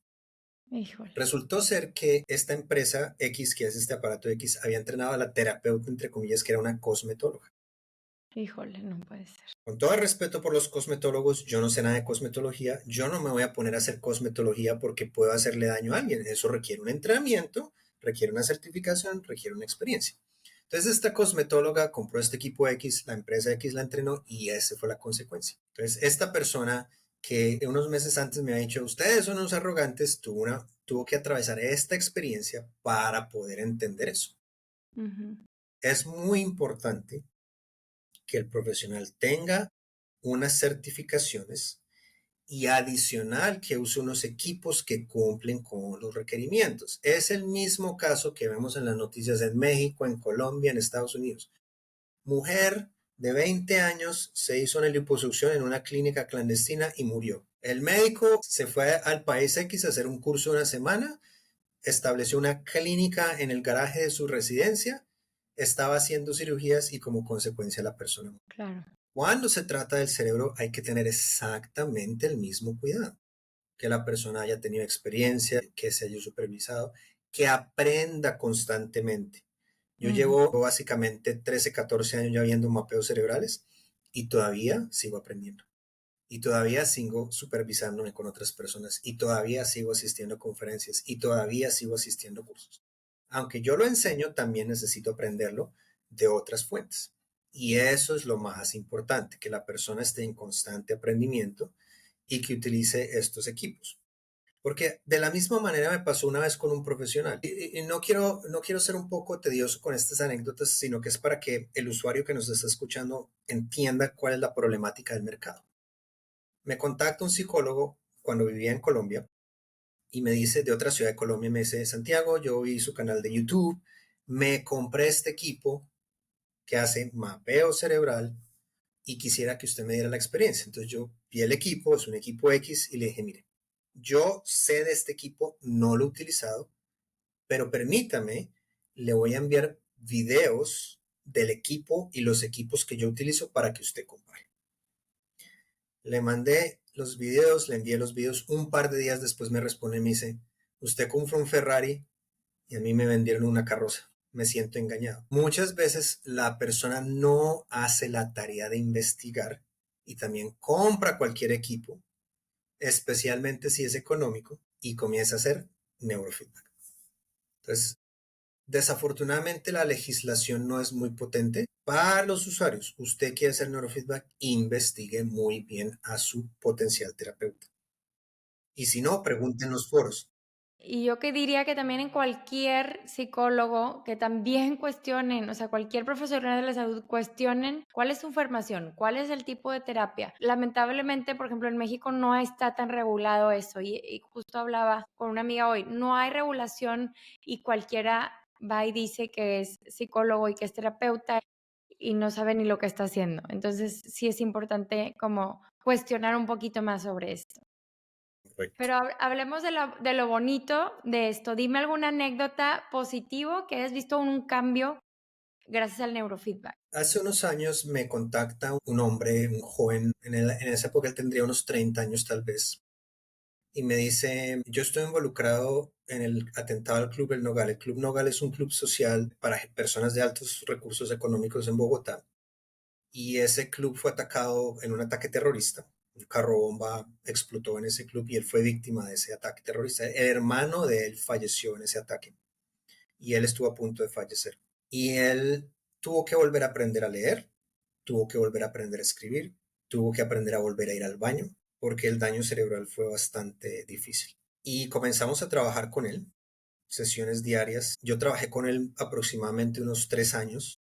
Híjole, Resultó ser que esta empresa X, que es este aparato X, había entrenado a la terapeuta, entre comillas, que era una cosmetóloga. híjole, no puede ser. Con todo el respeto por los cosmetólogos, yo no sé nada de cosmetología, yo no me voy a poner a hacer cosmetología porque puedo hacerle daño a alguien. Eso requiere un entrenamiento, requiere una certificación, requiere una experiencia. Entonces esta cosmetóloga compró este equipo X, la empresa X la entrenó y esa fue la consecuencia. Entonces esta persona que unos meses antes me ha dicho, ustedes son unos arrogantes, tuvo que atravesar esta experiencia para poder entender eso. Ujú, Es muy importante que el profesional tenga unas certificaciones y adicional que use unos equipos que cumplen con los requerimientos. Es el mismo caso que vemos en las noticias en México, en Colombia, en Estados Unidos. Mujer De 20 años se hizo una liposucción en una clínica clandestina y murió. El médico se fue al país X a hacer un curso de una semana, estableció una clínica en el garaje de su residencia, estaba haciendo cirugías y como consecuencia la persona murió. Claro. Cuando se trata del cerebro hay que tener exactamente el mismo cuidado, que la persona haya tenido experiencia, que se haya supervisado, que aprenda constantemente. Yo llevo básicamente 13, 14 años ya viendo mapeos cerebrales y todavía sigo aprendiendo. Y todavía sigo supervisándome con otras personas y todavía sigo asistiendo a conferencias y todavía sigo asistiendo a cursos. Aunque yo lo enseño, también necesito aprenderlo de otras fuentes. Y eso es lo más importante, que la persona esté en constante aprendimiento y que utilice estos equipos. Porque de la misma manera me pasó una vez con un profesional. Y no quiero ser un poco tedioso con estas anécdotas, sino que es para que el usuario que nos está escuchando entienda cuál es la problemática del mercado. Me contacta un psicólogo cuando vivía en Colombia y me dice, de otra ciudad de Colombia, me dice, Santiago, yo vi su canal de YouTube, me compré este equipo que hace mapeo cerebral y quisiera que usted me diera la experiencia. Entonces yo vi el equipo, es un equipo X, y le dije, mire, yo sé de este equipo, no lo he utilizado, pero permítame, le voy a enviar videos del equipo y los equipos que yo utilizo para que usted compare. Le mandé los videos, le envié los videos, un par de días después me responde y me dice, usted compró un Ferrari y a mí me vendieron una carroza. Me siento engañado. Muchas veces la persona no hace la tarea de investigar y también compra cualquier equipo, especialmente si es económico, y comienza a hacer neurofeedback. Entonces, desafortunadamente la legislación no es muy potente para los usuarios. Usted quiere hacer neurofeedback, investigue muy bien a su potencial terapeuta. Y si no, pregunte en los foros. Y yo que diría que también en cualquier psicólogo, que también cuestionen, o sea, cualquier profesional de la salud, cuestionen cuál es su formación, cuál es el tipo de terapia. Lamentablemente, por ejemplo, en México no está tan regulado eso y justo hablaba con una amiga hoy, no hay regulación y cualquiera va y dice que es psicólogo y que es terapeuta y no sabe ni lo que está haciendo. Entonces, sí es importante como cuestionar un poquito más sobre esto. Correcto. Pero hablemos de lo bonito de esto. Dime alguna anécdota positivo que hayas visto un cambio gracias al neurofeedback. Hace unos años me contacta un hombre, un joven, en esa época él tendría unos 30 años tal vez, y me dice, yo estoy involucrado en el atentado al Club El Nogal. El Club Nogal es un club social para personas de altos recursos económicos en Bogotá, y ese club fue atacado en un ataque terrorista. Un carro bomba explotó en ese club y él fue víctima de ese ataque terrorista. El hermano de él falleció en ese ataque y él estuvo a punto de fallecer. Y él tuvo que volver a aprender a leer, tuvo que volver a aprender a escribir, tuvo que aprender a volver a ir al baño, porque el daño cerebral fue bastante difícil. Y comenzamos a trabajar con él, sesiones diarias. Yo trabajé con él aproximadamente unos 3 años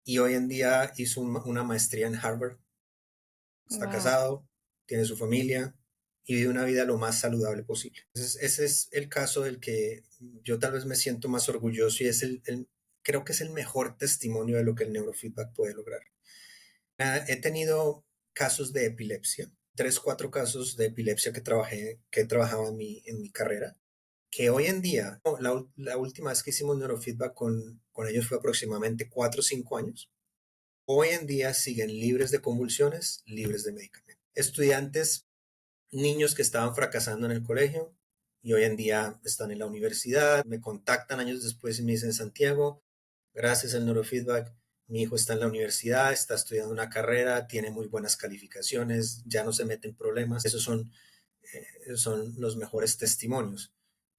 y hoy en día hizo una maestría en Harvard. Está Wow. casado, tiene su familia y vive una vida lo más saludable posible. Entonces, ese es el caso del que yo tal vez me siento más orgulloso y es creo que es el mejor testimonio de lo que el neurofeedback puede lograr. He tenido casos de epilepsia, 3, 4 casos de epilepsia que he trabajado en mi carrera, que hoy en día, la última vez que hicimos neurofeedback con ellos fue aproximadamente 4 o 5 años. Hoy en día siguen libres de convulsiones, libres de medicamentos. Estudiantes, niños que estaban fracasando en el colegio y hoy en día están en la universidad, me contactan años después y me dicen, Santiago, gracias al neurofeedback, mi hijo está en la universidad, está estudiando una carrera, tiene muy buenas calificaciones, ya no se mete en problemas. Esos son los mejores testimonios.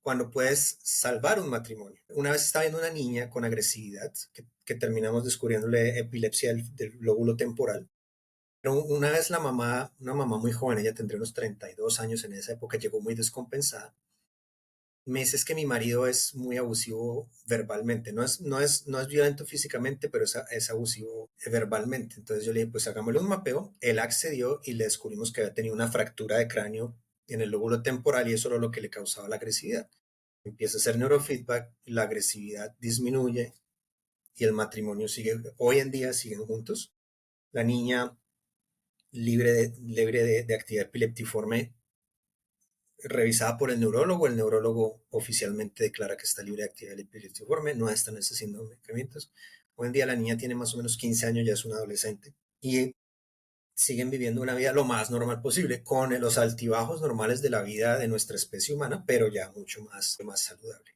Cuando puedes salvar un matrimonio. Una vez estaba viendo una niña con agresividad, que terminamos descubriéndole epilepsia del lóbulo temporal. Pero una vez una mamá muy joven, ella tendría unos 32 años en esa época, llegó muy descompensada. Me dice, es que mi marido es muy abusivo verbalmente, no es violento físicamente, pero es abusivo verbalmente. Entonces yo le dije, pues hagámosle un mapeo. Él accedió y le descubrimos que había tenido una fractura de cráneo en el lóbulo temporal y eso era lo que le causaba la agresividad. Empieza a hacer neurofeedback, la agresividad disminuye y el matrimonio sigue, hoy en día siguen juntos. La niña libre de actividad epileptiforme revisada por el neurólogo oficialmente declara que está libre de actividad epileptiforme, no está necesitando medicamentos. Hoy en día la niña tiene más o menos 15 años, ya es una adolescente, y siguen viviendo una vida lo más normal posible, con los altibajos normales de la vida de nuestra especie humana, pero ya mucho más saludable.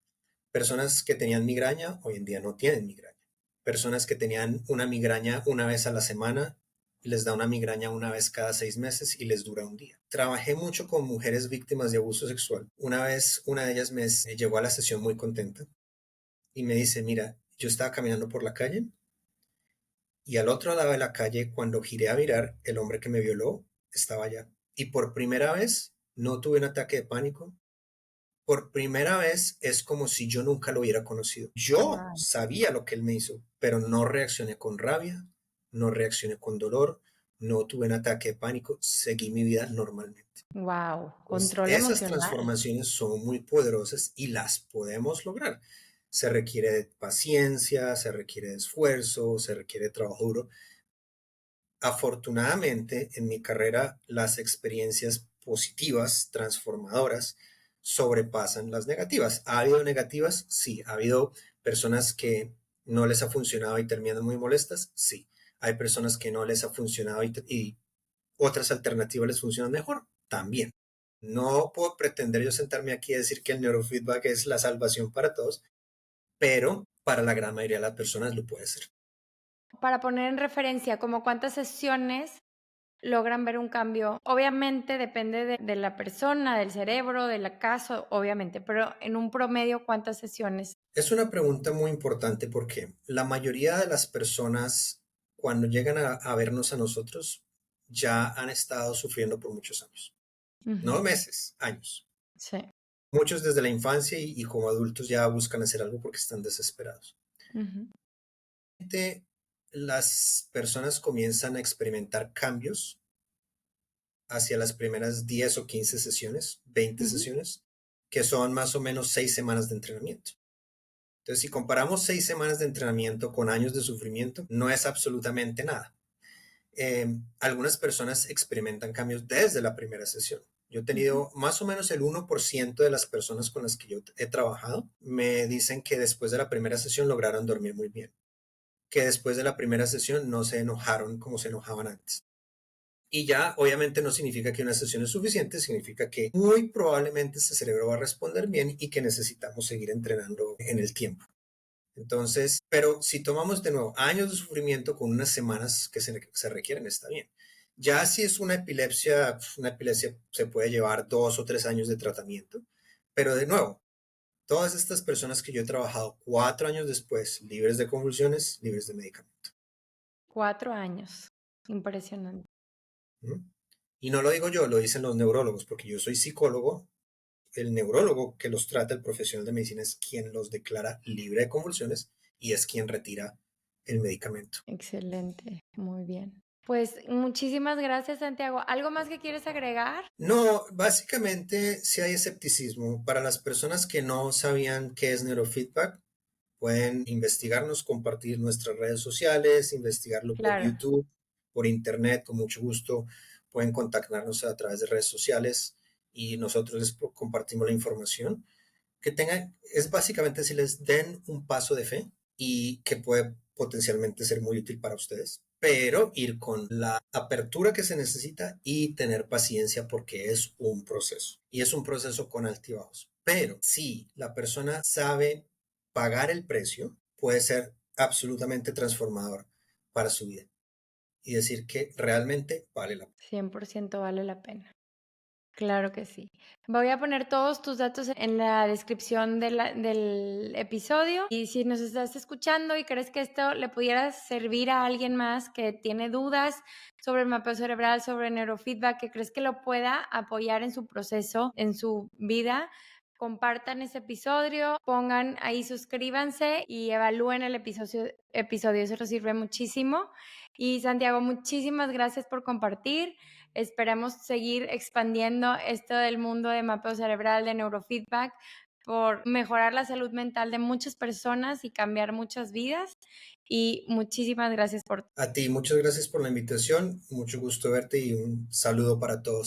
Personas que tenían migraña hoy en día no tienen migraña. Personas que tenían una migraña una vez a la semana, les da una migraña una vez cada 6 meses y les dura un día. Trabajé mucho con mujeres víctimas de abuso sexual. Una vez una de ellas me llegó a la sesión muy contenta y me dice, mira, yo estaba caminando por la calle y al otro lado de la calle, cuando giré a mirar, el hombre que me violó estaba allá. Y por primera vez no tuve un ataque de pánico. Por primera vez es como si yo nunca lo hubiera conocido. Yo Wow. sabía lo que él me hizo, pero no reaccioné con rabia, no reaccioné con dolor, no tuve un ataque de pánico, seguí mi vida normalmente. Wow, Pues control esas emocional. transformaciones son muy poderosas y las podemos lograr. Se requiere de paciencia, se requiere de esfuerzo, se requiere de trabajo duro. Afortunadamente, en mi carrera, las experiencias positivas, transformadoras, sobrepasan las negativas. ¿Ha habido negativas? Sí. ¿Ha habido personas que no les ha funcionado y terminan muy molestas? Sí. ¿Hay personas que no les ha funcionado y otras alternativas les funcionan mejor? También. No puedo pretender yo sentarme aquí a decir que el neurofeedback es la salvación para todos, pero para la gran mayoría de las personas lo puede ser. Para poner en referencia, ¿como cuántas sesiones logran ver un cambio? Obviamente depende de la persona, del cerebro, del caso, obviamente, pero en un promedio, ¿cuántas sesiones? Es una pregunta muy importante porque la mayoría de las personas cuando llegan a vernos a nosotros ya han estado sufriendo por muchos años, Ujú. no meses, años. Sí. Muchos desde la infancia y como adultos ya buscan hacer algo porque están desesperados. Ujú. Las personas comienzan a experimentar cambios hacia las primeras 10 o 15 sesiones, 20 Ujú. sesiones, que son más o menos 6 semanas de entrenamiento. Entonces, si comparamos 6 semanas de entrenamiento con años de sufrimiento, no es absolutamente nada. Algunas personas experimentan cambios desde la primera sesión. Yo he Ujú. tenido más o menos el 1% de las personas con las que yo he trabajado, me dicen que después de la primera sesión lograron dormir muy bien, que después de la primera sesión no se enojaron como se enojaban antes. Y ya obviamente no significa que una sesión es suficiente, significa que muy probablemente este cerebro va a responder bien y que necesitamos seguir entrenando en el tiempo. Entonces, pero si tomamos de nuevo años de sufrimiento con unas semanas que se requieren, está bien. Ya si es una epilepsia se puede llevar 2 o 3 años de tratamiento, pero de nuevo, todas estas personas que yo he trabajado 4 años después, libres de convulsiones, libres de medicamento. 4 años. Impresionante. ¿Mm? Y no lo digo yo, lo dicen los neurólogos, porque yo soy psicólogo. El neurólogo que los trata, el profesional de medicina, es quien los declara libre de convulsiones y es quien retira el medicamento. Excelente. Muy bien. Pues muchísimas gracias, Santiago. ¿Algo más que quieres agregar? No, básicamente si hay escepticismo. Para las personas que no sabían qué es neurofeedback, pueden investigarnos, compartir nuestras redes sociales, investigarlo por Claro. YouTube, por internet, con mucho gusto. Pueden contactarnos a través de redes sociales y nosotros les compartimos la información. Es básicamente si les den un paso de fe y que puede potencialmente ser muy útil para ustedes, pero ir con la apertura que se necesita y tener paciencia porque es un proceso y es un proceso con altibajos. Pero si la persona sabe pagar el precio, puede ser absolutamente transformador para su vida y decir que realmente vale la pena. 100% vale la pena. Claro que sí. Voy a poner todos tus datos en la descripción del episodio y si nos estás escuchando y crees que esto le pudiera servir a alguien más que tiene dudas sobre el mapeo cerebral, sobre neurofeedback, que crees que lo pueda apoyar en su proceso, en su vida, compartan ese episodio, pongan ahí, suscríbanse y evalúen el episodio. Eso nos sirve muchísimo. Y Santiago, muchísimas gracias por compartir. Esperamos seguir expandiendo esto del mundo de mapeo cerebral, de neurofeedback, por mejorar la salud mental de muchas personas y cambiar muchas vidas. Y muchísimas gracias por A ti, muchas gracias por la invitación, mucho gusto verte y un saludo para todos.